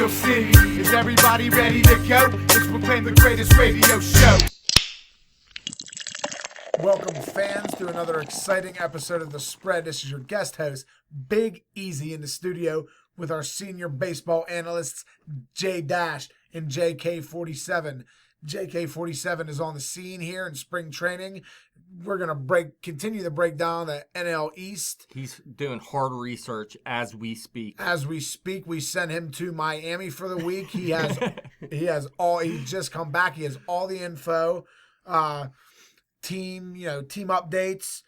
Steel City. Is everybody ready to go? Let's proclaim the greatest radio show. Welcome, fans, to another exciting episode of The Spread. This is your guest host, Big Easy, in the studio with our senior baseball analysts, J Dash and JK47. JK47 is on the scene here in spring training. We're going to continue to break down the NL East. He's doing hard research as we speak. We sent him to Miami for the week. He's just come back. He has all the info, team updates,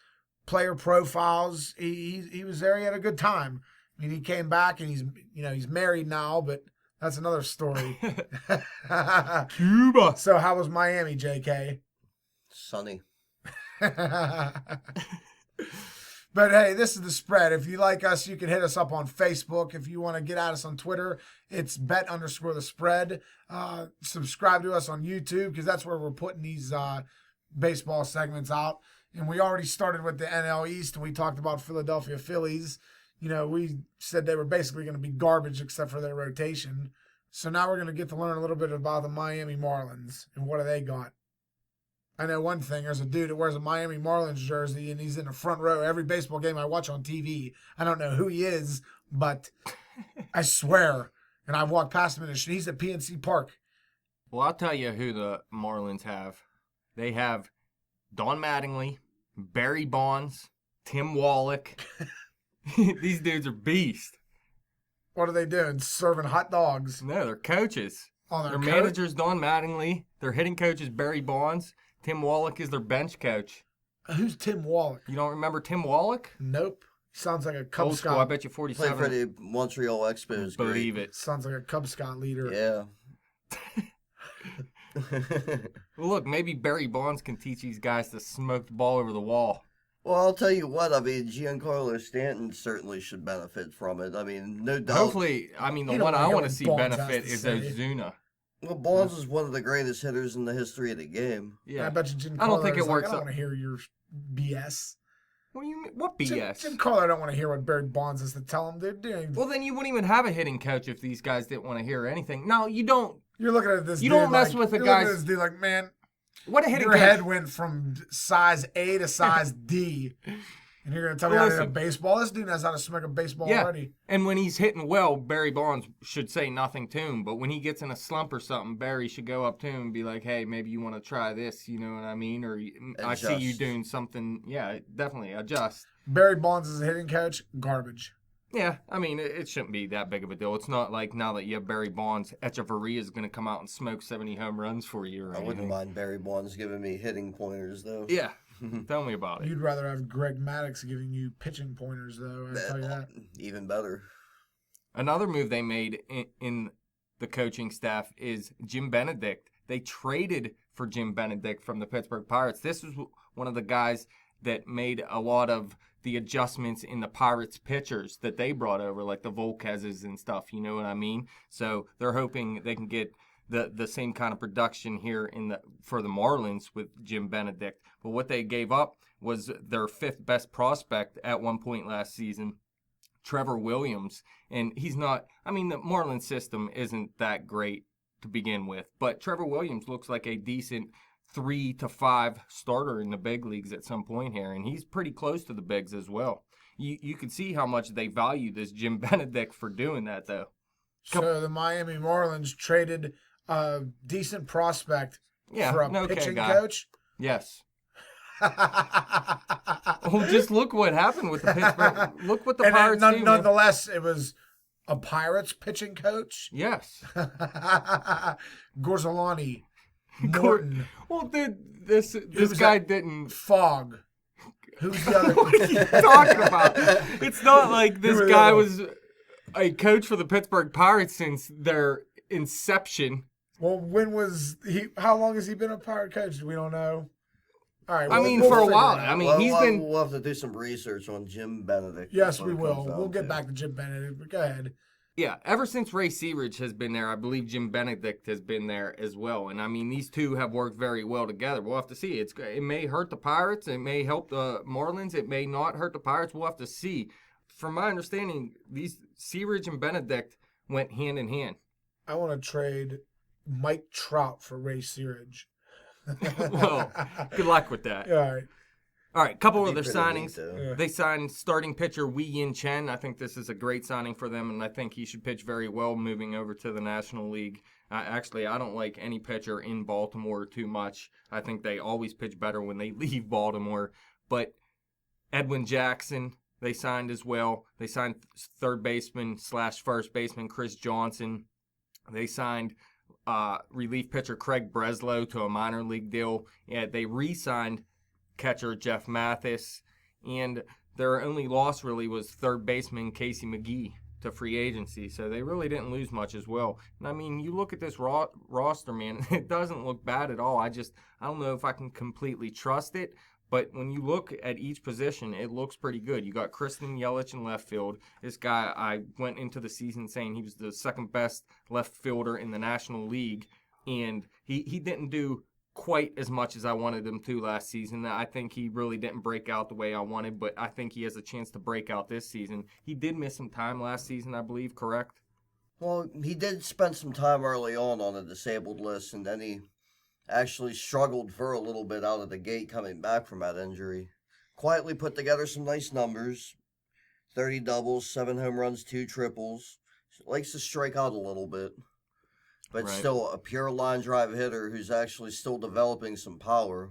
player profiles. He was there. He had a good time. I mean, he came back and he's married now, but that's another story. Cuba. So how was Miami, JK? Sunny. But hey, this is The Spread. If you like us, you can hit us up on Facebook. If you want to get at us on Twitter, it's bet_the spread. Subscribe to us on YouTube because that's where we're putting these baseball segments out. And we already started with the NL East, and we talked about Philadelphia Phillies. We said they were basically going to be garbage except for their rotation. So now we're going to get to learn a little bit about the Miami Marlins and what do they got. I know one thing. There's a dude that wears a Miami Marlins jersey, and he's in the front row every baseball game I watch on TV. I don't know who he is, but I swear. And I've walked past him and he's at PNC Park. Well, I'll tell you who the Marlins have. They have Don Mattingly, Barry Bonds, Tim Wallach. These dudes are beasts. What are they doing? Serving hot dogs? No, they're coaches. Oh, their manager's Don Mattingly. Their hitting coach is Barry Bonds. Tim Wallach is their bench coach. Who's Tim Wallach? You don't remember Tim Wallach? Nope. Sounds like a Cub Old Scout. school, I bet you 47. Played for the Montreal Expos. Believe it. Sounds like a Cub Scout leader. Yeah. Well, look, maybe Barry Bonds can teach these guys to smoke the ball over the wall. Well, I'll tell you what. I mean, Giancarlo Stanton certainly should benefit from it. I mean, no doubt. Hopefully, the one I want to see benefit is Ozuna. Well, Bonds is one of the greatest hitters in the history of the game. Yeah, I bet you Giancarlo I don't think it works. I don't want to hear your BS. What do you mean? What BS? Giancarlo don't want to hear what Barry Bonds has to tell him. They're doing. Well, then you wouldn't even have a hitting coach if these guys didn't want to hear anything. No, you don't. You're looking at this. You dude don't mess like, with the you're guys. Looking at this dude like, man, what a hitting your coach. head went from size A to size D. And you're going to tell me how to hit a baseball? This dude knows how to smack a baseball already. And when he's hitting well, Barry Bonds should say nothing to him. But when he gets in a slump or something, Barry should go up to him and be like, hey, maybe you want to try this. You know what I mean? Or I see you doing something. Yeah, definitely adjust. Barry Bonds is a hitting coach. Garbage. Yeah, I mean, it shouldn't be that big of a deal. It's not like now that you have Barry Bonds, Echeverria is going to come out and smoke 70 home runs for you or anything. I wouldn't mind Barry Bonds giving me hitting pointers, though. Yeah. Tell me about it. You'd rather have Greg Maddux giving you pitching pointers, though. I'll tell you that. Even better. Another move they made in the coaching staff is Jim Benedict. They traded for Jim Benedict from the Pittsburgh Pirates. This was one of the guys that made a lot of the adjustments in the Pirates pitchers that they brought over, like the Volquezes and stuff, you know what I mean? So they're hoping they can get the same kind of production here for the Marlins with Jim Benedict. But what they gave up was their fifth best prospect at one point last season, Trevor Williams. And he's not, the Marlins system isn't that great to begin with, but Trevor Williams looks like a decent 3 to 5 starter in the big leagues at some point here, and he's pretty close to the bigs as well. You can see how much they value this Jim Benedict for doing that, though. So the Miami Marlins traded a decent prospect for a pitching coach? Yes. Well, just look what happened with the Pittsburgh. Look what the Pirates do. Nonetheless, it was a Pirates pitching coach? Yes. Gorzolani. Norton. Well, dude, this guy didn't. Fogg. Who's the other? What are you talking about? It's not like this guy was a coach for the Pittsburgh Pirates since their inception. Well, when was he? How long has he been a Pirate coach? We don't know. All right. For a while. We'll have to do some research on Jim Benedict. Yes, we will. We'll get back to Jim Benedict, but go ahead. Yeah, ever since Ray Searage has been there, I believe Jim Benedict has been there as well. And, these two have worked very well together. We'll have to see. It may hurt the Pirates. It may help the Marlins. It may not hurt the Pirates. We'll have to see. From my understanding, these Searage and Benedict went hand in hand. I want to trade Mike Trout for Ray Searage. Well, good luck with that. All right. All right, couple That'd other be pretty signings. neat, though. Yeah. They signed starting pitcher Wei-Yin Chen. I think this is a great signing for them, and I think he should pitch very well moving over to the National League. Actually, I don't like any pitcher in Baltimore too much. I think they always pitch better when they leave Baltimore. But Edwin Jackson, they signed as well. They signed third baseman / first baseman Chris Johnson. They signed relief pitcher Craig Breslow to a minor league deal. Yeah, they re-signed catcher Jeff Mathis, and their only loss really was third baseman Casey McGee to free agency, so they really didn't lose much as well. And I mean, you look at this roster, man, it doesn't look bad at all. I don't know if I can completely trust it, but when you look at each position, it looks pretty good. You got Kristen Yelich in left field. This guy, I went into the season saying he was the second best left fielder in the National League, and he didn't do quite as much as I wanted him to last season. I think he really didn't break out the way I wanted, but I think he has a chance to break out this season. He did miss some time last season, I believe, correct? Well, he did spend some time early on a disabled list, and then he actually struggled for a little bit out of the gate coming back from that injury. Quietly put together some nice numbers. 30 doubles, 7 home runs, 2 triples. Likes to strike out a little bit. But Right. still a pure line drive hitter who's actually still developing some power.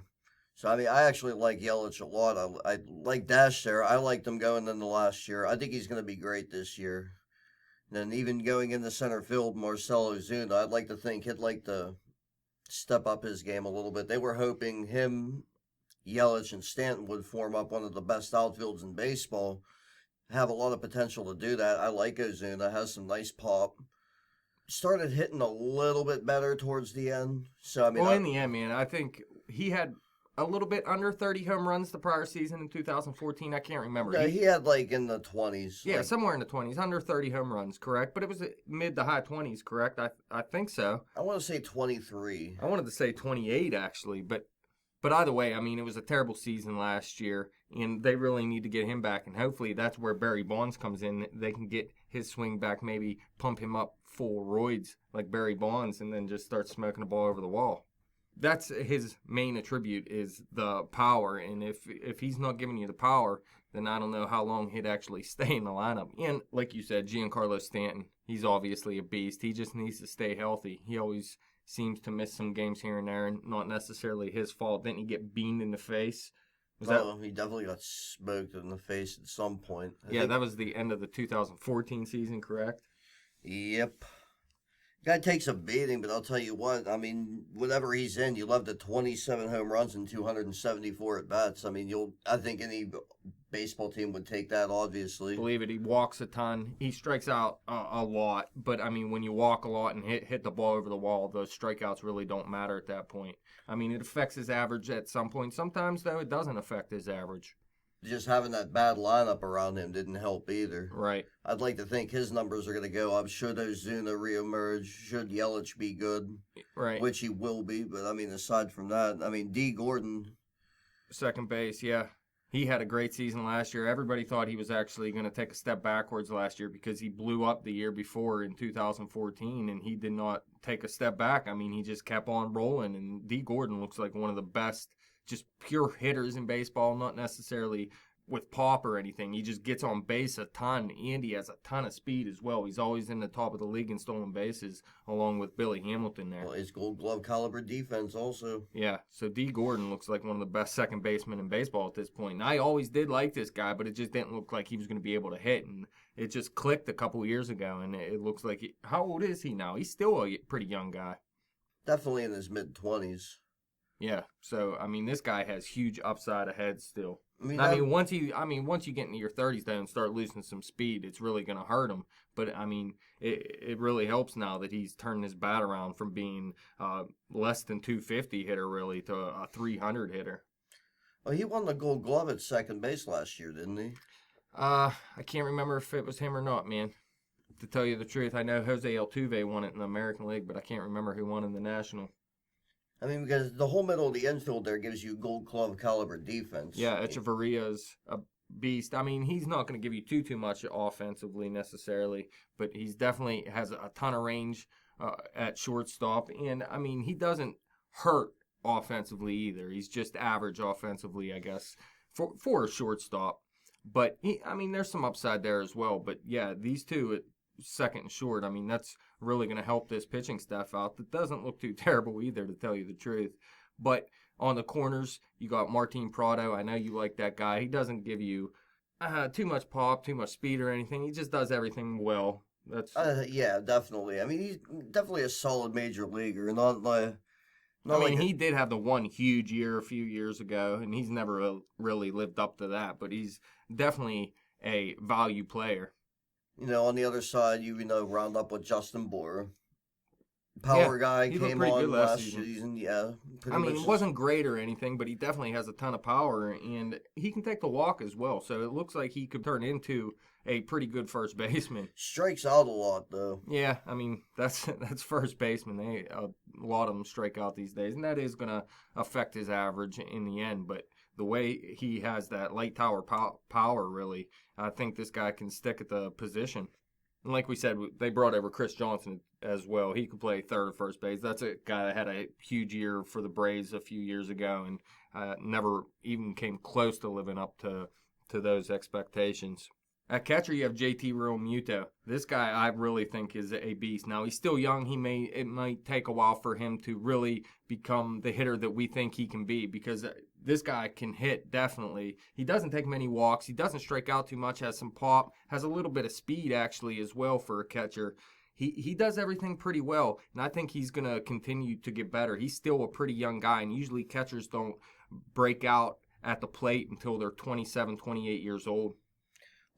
So, I mean, I actually like Yelich a lot. I like Dash there. I liked him going into last year. I think he's going to be great this year. And then even going into center field, Marcell Ozuna, I'd like to think he'd like to step up his game a little bit. They were hoping him, Yelich, and Stanton would form up one of the best outfields in baseball. Have a lot of potential to do that. I like Ozuna. Has some nice pop. Started hitting a little bit better towards the end. So, I mean, Well, in the end, man, I think he had a little bit under 30 home runs the prior season in 2014. I can't remember. no, he had like in the 20s. Yeah, like, somewhere in the 20s, under 30 home runs, correct? But it was mid to high 20s, correct? I think so. I want to say 23. I wanted to say 28 actually, but either way, I mean, it was a terrible season last year, and they really need to get him back, and hopefully that's where Barry Bonds comes in. They can get his swing back, maybe pump him up full roids like Barry Bonds, and then just start smoking the ball over the wall. That's his main attribute is the power, and if he's not giving you the power, then I don't know how long he'd actually stay in the lineup. And like you said, Giancarlo Stanton, he's obviously a beast. He just needs to stay healthy. He always seems to miss some games here and there, and not necessarily his fault. Didn't he get beamed in the face? He definitely got smoked in the face at some point. I think. That was the end of the 2014 season, correct? Yep. Guy takes a beating, but I'll tell you what, I mean, whatever he's in, you love the 27 home runs and 274 at bats. I mean, I think any baseball team would take that, obviously. Believe it, he walks a ton. He strikes out a lot, but I mean, when you walk a lot and hit the ball over the wall, those strikeouts really don't matter at that point. I mean, it affects his average at some point. Sometimes, though, it doesn't affect his average. Just having that bad lineup around him didn't help either. Right. I'd like to think his numbers are going to go up. Should Ozuna reemerge? Should Yelich be good? Right. Which he will be, but I mean, aside from that, I mean, D. Gordon. Second base, yeah. He had a great season last year. Everybody thought he was actually going to take a step backwards last year because he blew up the year before in 2014, and he did not take a step back. I mean, he just kept on rolling, and D. Gordon looks like one of the best just pure hitters in baseball, not necessarily with pop or anything. He just gets on base a ton, and he has a ton of speed as well. He's always in the top of the league in stolen bases, along with Billy Hamilton there. Well, his Gold Glove caliber defense also. Yeah, so D. Gordon looks like one of the best second basemen in baseball at this point. And I always did like this guy, but it just didn't look like he was going to be able to hit. And it just clicked a couple years ago, and it looks like how old is he now? He's still a pretty young guy. Definitely in his mid-20s. Yeah, so I mean, this guy has huge upside ahead still. I mean, Once you get into your 30s though and start losing some speed, it's really going to hurt him. But I mean, it really helps now that he's turned his bat around from being less than 250 hitter really to a 300 hitter. Well, he won the Gold Glove at second base last year, didn't he? I can't remember if it was him or not, man. To tell you the truth, I know Jose Altuve won it in the American League, but I can't remember who won in the National. I mean, because the whole middle of the infield there gives you Gold Glove caliber defense. Yeah, Echeverria's a beast. I mean, he's not going to give you too much offensively necessarily, but he's definitely has a ton of range at shortstop. And, I mean, he doesn't hurt offensively either. He's just average offensively, I guess, for a shortstop. But, there's some upside there as well. But, yeah, these two at second and short, I mean, that's really going to help this pitching staff out. That doesn't look too terrible either, to tell you the truth. But on the corners, you got Martin Prado. I know you like that guy. He doesn't give you too much pop, too much speed or anything. He just does everything well. Yeah, definitely. I mean, he's definitely a solid major leaguer. He did have the one huge year a few years ago, and he's never really lived up to that. But he's definitely a value player. On the other side, round up with Justin Boyer. Power guy came on last season. Yeah. It wasn't great or anything, but he definitely has a ton of power, and he can take the walk as well. So it looks like he could turn into a pretty good first baseman. Strikes out a lot, though. Yeah, that's first baseman. A lot of them strike out these days, and that is going to affect his average in the end. But the way he has that light tower power, really, I think this guy can stick at the position. And like we said, they brought over Chris Johnson as well. He could play third or first base. That's a guy that had a huge year for the Braves a few years ago and never even came close to living up to those expectations. At catcher, you have JT Realmuto. This guy, I really think, is a beast. Now, he's still young. It might take a while for him to really become the hitter that we think he can be, because this guy can hit, definitely. He doesn't take many walks. He doesn't strike out too much, has some pop, has a little bit of speed, actually, as well for a catcher. He does everything pretty well, and I think he's going to continue to get better. He's still a pretty young guy, and usually catchers don't break out at the plate until they're 27, 28 years old.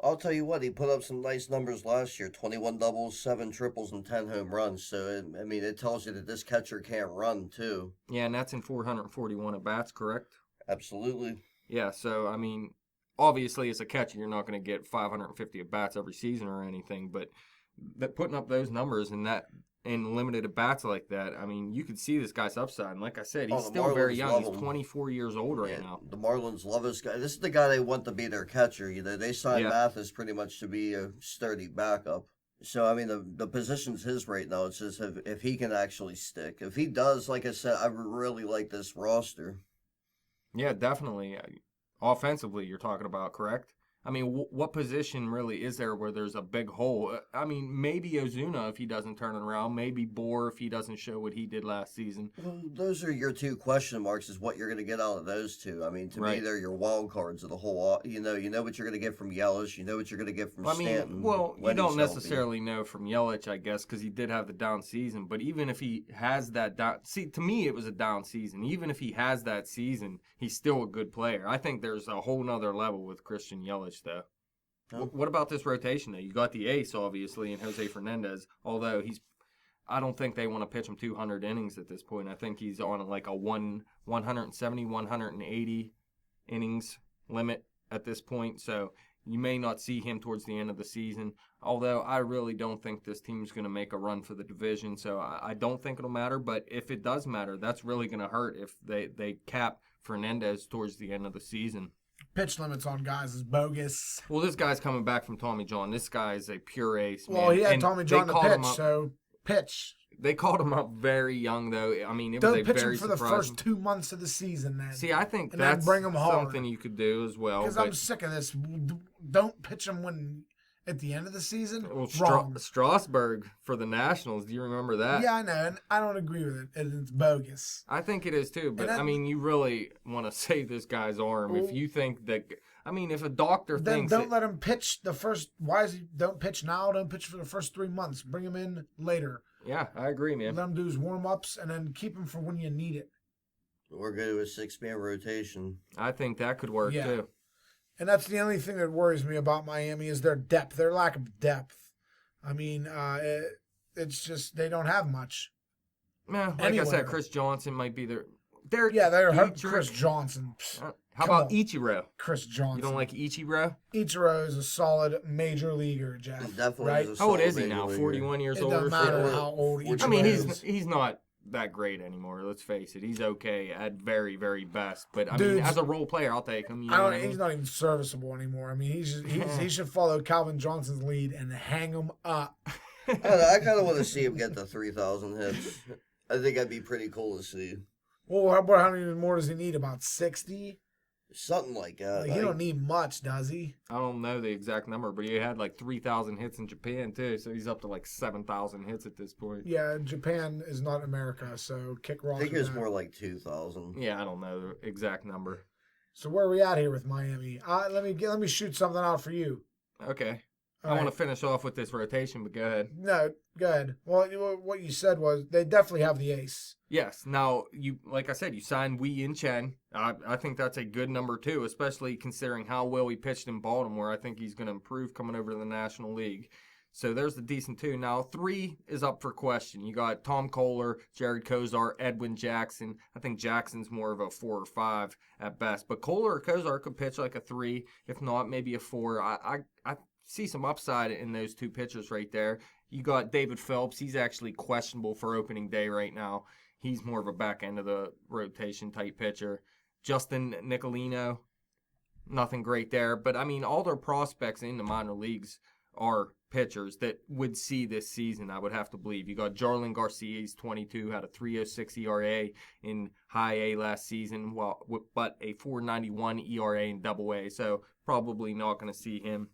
I'll tell you what, he put up some nice numbers last year, 21 doubles, 7 triples, and 10 home runs. So, it tells you that this catcher can't run, too. Yeah, and that's in 441 at-bats, correct? Absolutely. Yeah, so, obviously as a catcher, you're not going to get 550 at-bats every season or anything, but putting up those numbers and limited at-bats like that, you could see this guy's upside. And like I said, he's still very young. He's 24 years old right now. The Marlins love this guy. This is the guy they want to be their catcher. They signed Mathis pretty much to be a sturdy backup. So, the position's his right now. It's just if he can actually stick. If he does, like I said, I really like this roster. Yeah, definitely. Offensively, you're talking about, correct? What position really is there where there's a big hole? Maybe Ozuna if he doesn't turn it around. Maybe Bohr if he doesn't show what he did last season. Well, those are your two question marks, is what you're going to get out of those two. To me, they're your wild cards of the whole. You know what you're going to get from Yelich. You know what you're going to get from Stanton. You don't necessarily know from Yelich, I guess, because he did have the down season. But even if he has that down... See, to me, it was a down season. Even if he has that season, he's still a good player. I think there's a whole nother level with Christian Yelich, though. Oh. What about this rotation, though? You got the ace, obviously, and Jose Fernandez, although I don't think they want to pitch him 200 innings at this point. I think he's on like a 170, 180 innings limit at this point, so you may not see him towards the end of the season, although I really don't think this team's going to make a run for the division, so I don't think it'll matter, but if it does matter, that's really going to hurt if they cap Fernandez towards the end of the season. Pitch limits on guys is bogus. Well, this guy's coming back from Tommy John. This guy is a pure ace, man. Well, he had Tommy John to pitch, so pitch. They called him up very young, though. It Don't was a pitch very him for surprising. the first 2 months of the season, then. See, I think and that's bring him something you could do as well. Because I'm sick of this. Don't pitch him at the end of the season. Well, Wrong. Strasburg for the Nationals. Do you remember that? Yeah, I know, and I don't agree with it. And it's bogus. I think it is too. But you really want to save this guy's arm if you think that. If a doctor thinks don't let him pitch the first. Why is he? Don't pitch now. Don't pitch for the first 3 months. Bring him in later. Yeah, I agree, man. Let him do his warm-ups and then keep him for when you need it. Or go to a 6-man rotation. I think that could work too. And that's the only thing that worries me about Miami is their depth, their lack of depth. It's just they don't have much. Yeah, like I said, Chris Johnson might be their. They're Chris Johnson. How about Ichiro? Chris Johnson. You don't like Ichiro? Ichiro is a solid major leaguer, Jeff. Definitely. Right? Is How old is he now? 41 years old? It doesn't matter how old Ichiro is. He's not that great anymore. Let's face it. He's okay at very, very best. But as a role player, I'll take him. He's not even serviceable anymore. He should follow Calvin Johnson's lead and hang him up. I kind of want to see him get to 3,000 hits. I think that'd be pretty cool to see. Well, how many more does he need? About 60? Something like that. Like, he don't need much, does he? I don't know the exact number, but he had like 3,000 hits in Japan too, so he's up to like 7,000 hits at this point. Yeah, Japan is not America, so kick rocks. I think with it's that. more like 2,000. Yeah, I don't know the exact number. So where are we at here with Miami? Let me shoot something out for you. Okay. All I right. want to finish off with this rotation, but go ahead. No, go ahead. Well, what you said was they definitely have the ace. Yes. Now, like I said, you signed Wei-Yin. I think that's a good number two, especially considering how well he pitched in Baltimore. I think he's going to improve coming over to the National League. So there's the decent two. Now, 3 is up for question. You got Tom Kohler, Jared Kozar, Edwin Jackson. I think Jackson's more of a 4 or 5 at best. But Kohler or Kozar could pitch like a 3, if not maybe a 4. I see some upside in those two pitchers right there. You got David Phelps. He's actually questionable for opening day right now. He's more of a back end of the rotation type pitcher. Justin Nicolino, nothing great there. But, I mean, all their prospects in the minor leagues are pitchers that would see this season, I would have to believe. You got Jarlin Garcia, he's 22, had a 3.06 ERA in high A last season, but a 4.91 ERA in double A, so probably not going to see him.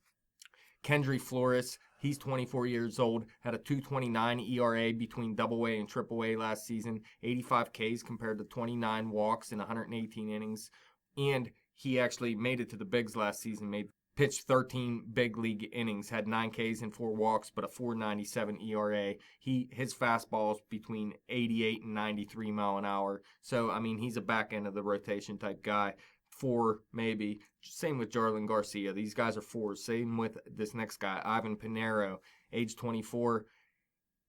Kendry Flores, he's 24 years old, had a 2.29 ERA between double A and triple A last season, 85 Ks compared to 29 walks in 118 innings, and he actually made it to the bigs last season, pitched 13 big league innings, had 9 Ks and 4 walks, but a 4.97 ERA. His fastball is between 88 and 93 mile an hour. So, I mean, he's a back end of the rotation type guy. 4 maybe. Same with Jarlin Garcia. These guys are 4s. Same with this next guy, Ivan Pinero, age 24.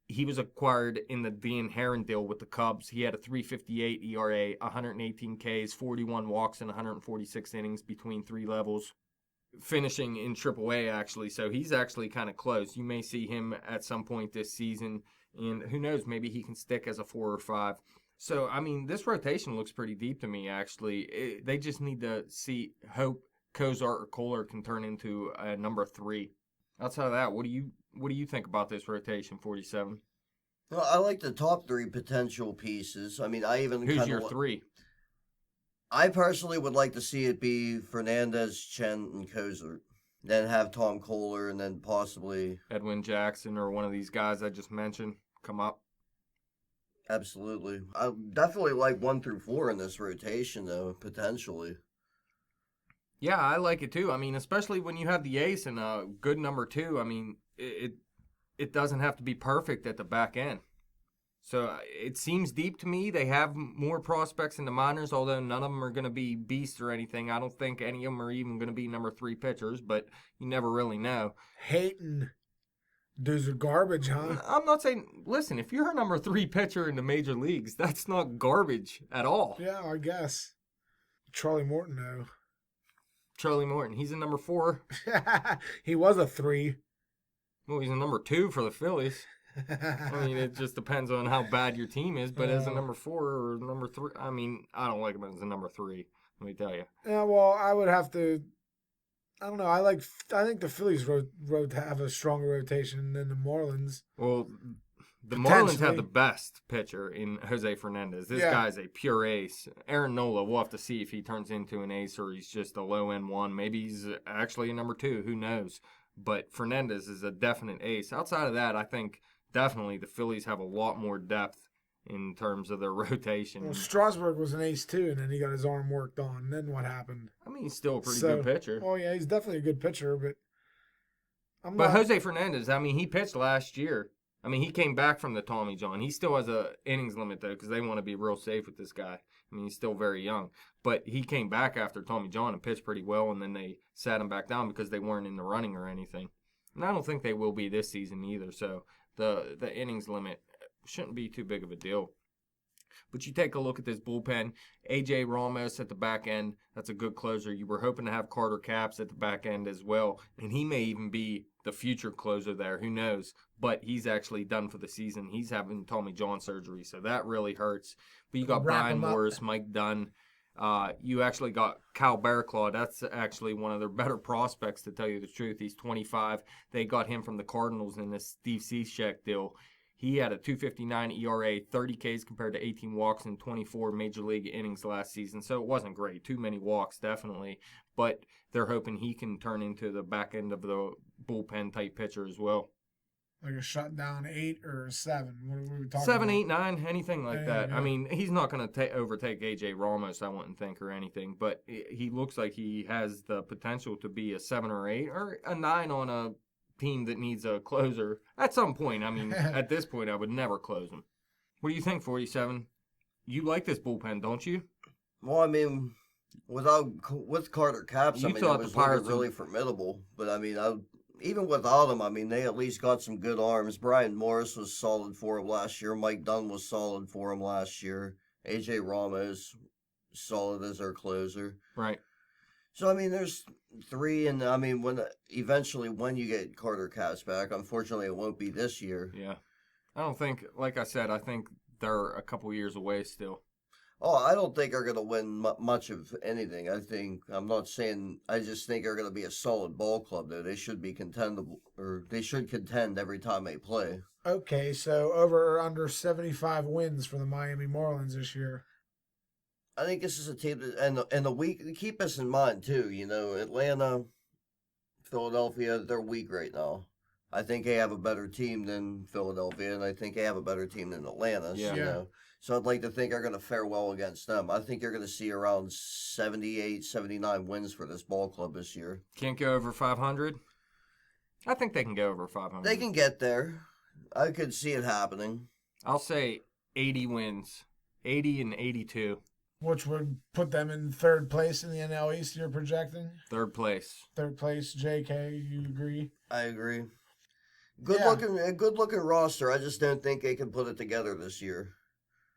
He was acquired in the Dan Herron deal with the Cubs. He had a 3.58 ERA, 118 Ks, 41 walks, and 146 innings between 3 levels. Finishing in AAA, actually, so he's actually kind of close. You may see him at some point this season, and who knows, maybe he can stick as a 4 or 5. So, I mean, this rotation looks pretty deep to me, actually. They just need to hope Kozar or Kohler can turn into a number 3. Outside of that, what do you think about this rotation, 47? Well, I like the top 3 potential pieces. I mean, Who's your 3? I personally would like to see it be Fernandez, Chen, and Kozar. Then have Tom Kohler, and then possibly Edwin Jackson or one of these guys I just mentioned come up. Absolutely. I definitely like 1 through 4 in this rotation, though, potentially. Yeah, I like it too. I mean, especially when you have the ace and a good number 2. I mean, it doesn't have to be perfect at the back end. So it seems deep to me. They have more prospects in the minors, although none of them are going to be beasts or anything. I don't think any of them are even going to be number 3 pitchers, but you never really know. Hating. Dudes are garbage, huh? I'm not saying, listen, if you're a number 3 pitcher in the major leagues, that's not garbage at all. Yeah, I guess. Charlie Morton, though. Charlie Morton, he's a number 4. He was a 3. Well, he's a number 2 for the Phillies. I mean, it just depends on how bad your team is, but as a number 4 or number 3, I mean, I don't like him as a number 3, let me tell you. Yeah, well, I would have to. I don't know. I think the Phillies have a stronger rotation than the Marlins. Well, the Marlins have the best pitcher in Jose Fernandez. This guy's a pure ace. Aaron Nola, we'll have to see if he turns into an ace or he's just a low-end 1. Maybe he's actually a number 2. Who knows? But Fernandez is a definite ace. Outside of that, I think definitely the Phillies have a lot more depth in terms of their rotation. Well, Strasburg was an ace too, and then he got his arm worked on. And then what happened? I mean, he's still a pretty good pitcher. Oh yeah, he's definitely a good pitcher, but Jose Fernandez, I mean, he pitched last year. I mean, he came back from the Tommy John. He still has a innings limit though, because they want to be real safe with this guy. I mean, he's still very young, but he came back after Tommy John and pitched pretty well, and then they sat him back down because they weren't in the running or anything. And I don't think they will be this season either. So the innings limit shouldn't be too big of a deal. But you take a look at this bullpen. A.J. Ramos at the back end, that's a good closer. You were hoping to have Carter Capps at the back end as well, and he may even be the future closer there. Who knows? But he's actually done for the season. He's having Tommy John surgery, so that really hurts. But you got Brian Morris, Mike Dunn, You actually got Kyle Barraclough. That's actually one of their better prospects, to tell you the truth. He's 25. They got him from the Cardinals in this Steve Cishek deal. He had a 2.59 ERA, 30 Ks compared to 18 walks in 24 major league innings last season. So it wasn't great. Too many walks, definitely. But they're hoping he can turn into the back end of the bullpen type pitcher as well. Like a shutdown 8 or 7? What are we talking 7, about? 8, 9, anything like that. Yeah. I mean, he's not going to overtake AJ Ramos, I wouldn't think, or anything. But he looks like he has the potential to be a 7 or 8 or a 9 on a team that needs a closer at some point. I mean, at this point, I would never close him. What do you think, 47? You like this bullpen, don't you? Well, I mean, with Carter Capps, You I mean, thought it was the Pirates really formidable. But I mean, even without him, I mean, they at least got some good arms. Brian Morris was solid for him last year. Mike Dunn was solid for him last year. AJ Ramos, solid as their closer. Right. So, I mean, there's 3, and I mean, when you get Carter Capps back, unfortunately, it won't be this year. Yeah. I don't think, like I said, I think they're a couple years away still. Oh, I don't think they're going to win much of anything. I just think they're going to be a solid ball club, though. They should be contendable, or they should contend every time they play. Okay, so over or under 75 wins for the Miami Marlins this year. I think this is a team that, and the weak, keep this in mind, too. You know, Atlanta, Philadelphia, they're weak right now. I think they have a better team than Philadelphia, and I think they have a better team than Atlanta. Yeah. You know? So I'd like to think they're going to fare well against them. I think you're going to see around 78, 79 wins for this ball club this year. Can't go over 500? I think they can go over 500. They can get there. I could see it happening. I'll say 80 wins. 80 and 82. Which would put them in 3rd place in the NL East, you're projecting? 3rd place. 3rd place, JK, you agree? I agree. Good looking roster. I just don't think they can put it together this year.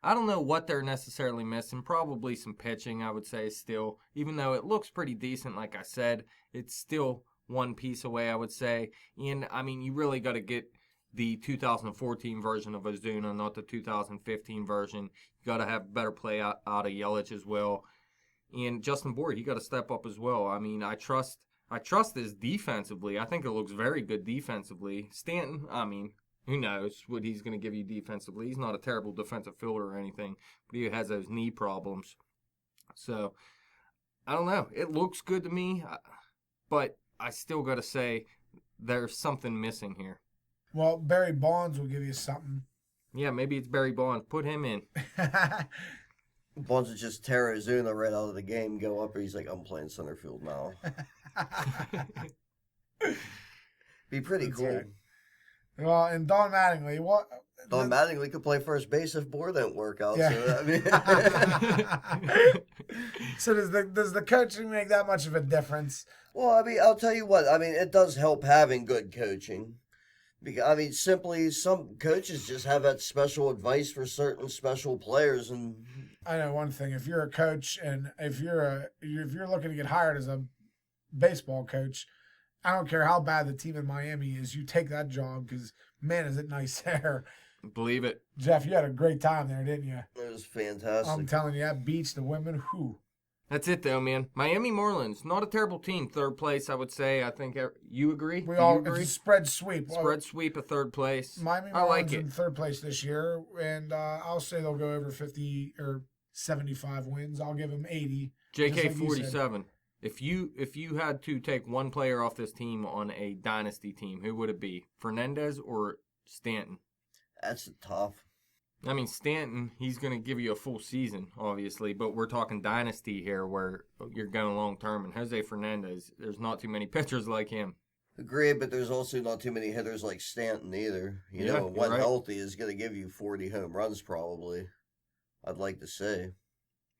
I don't know what they're necessarily missing. Probably some pitching, I would say, still. Even though it looks pretty decent, like I said, it's still one piece away, I would say. And, I mean, you really got to get the 2014 version of Ozuna, not the 2015 version. You got to have better play out of Yelich as well. And Justin Boyd, he got to step up as well. I mean, I trust this defensively. I think it looks very good defensively. Stanton, I mean, who knows what he's going to give you defensively. He's not a terrible defensive fielder or anything, but he has those knee problems. So, I don't know. It looks good to me, but I still got to say there's something missing here. Well, Barry Bonds will give you something. Yeah, maybe it's Barry Bonds. Put him in. Bonds would just tear Ozuna right out of the game, go up, and he's like, I'm playing center field now. Be pretty cool. Right. Well, and Don Mattingly, what? Don Mattingly could play first base if Bohr didn't work out. Yeah. So, I mean, so does the coaching make that much of a difference? Well, I mean, I'll tell you what. I mean, it does help having good coaching. Because, I mean, simply some coaches just have that special advice for certain special players, and I know one thing: if you're a coach and if you're looking to get hired as a baseball coach, I don't care how bad the team in Miami is, you take that job because, man, is it nice there. Believe it. Jeff, you had a great time there, didn't you? it was fantastic. I'm telling you, that beach, the women, whew. That's it, though, man. Miami Marlins, not a terrible team. 3rd place, I would say. I think you agree? We Do all you agree? it's a spread sweep. Spread sweep of 3rd place. Miami I Marlins like it. in 3rd place this year, and I'll say they'll go over 50 or 75 wins. I'll give them 80. JK just like you 47. If you had to take one player off this team on a dynasty team, who would it be? Fernandez or Stanton? That's tough. I mean, Stanton, he's going to give you a full season, obviously, but we're talking dynasty here where you're going long term. And Jose Fernandez, there's not too many pitchers like him. Agreed, but there's also not too many hitters like Stanton either. You Yeah, know, you're one right. healthy is going to give you 40 home runs probably. I'd like to say.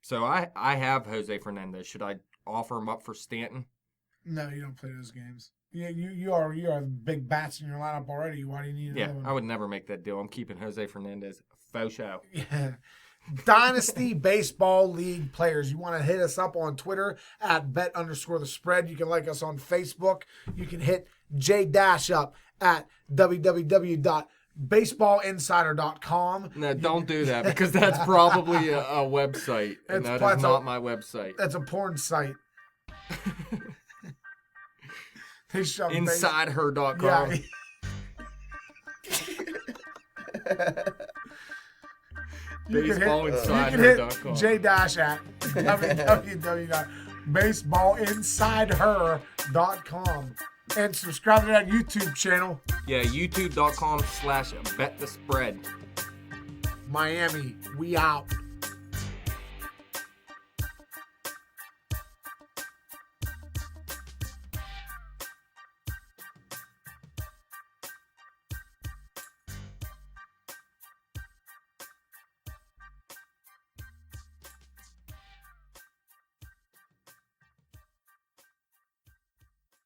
So I have Jose Fernandez. Should I offer him up for Stanton? No, you don't play those games. You are big bats in your lineup already. Why do you need Yeah, another one? I would never make that deal. I'm keeping Jose Fernandez. Faux show. Yeah. Dynasty Baseball League players. You want to hit us up on Twitter at bet_the_spread. You can like us on Facebook. You can hit J- up at www baseballinsider.com. No, don't do that because that's probably a website, and that is not my website. That's a porn site. They shove InsideHer.com. Yeah. BaseballInsideHer.com. J- at www.baseballinsideher.com and subscribe to that YouTube channel. Yeah, youtube.com/betthespread. Miami, we out.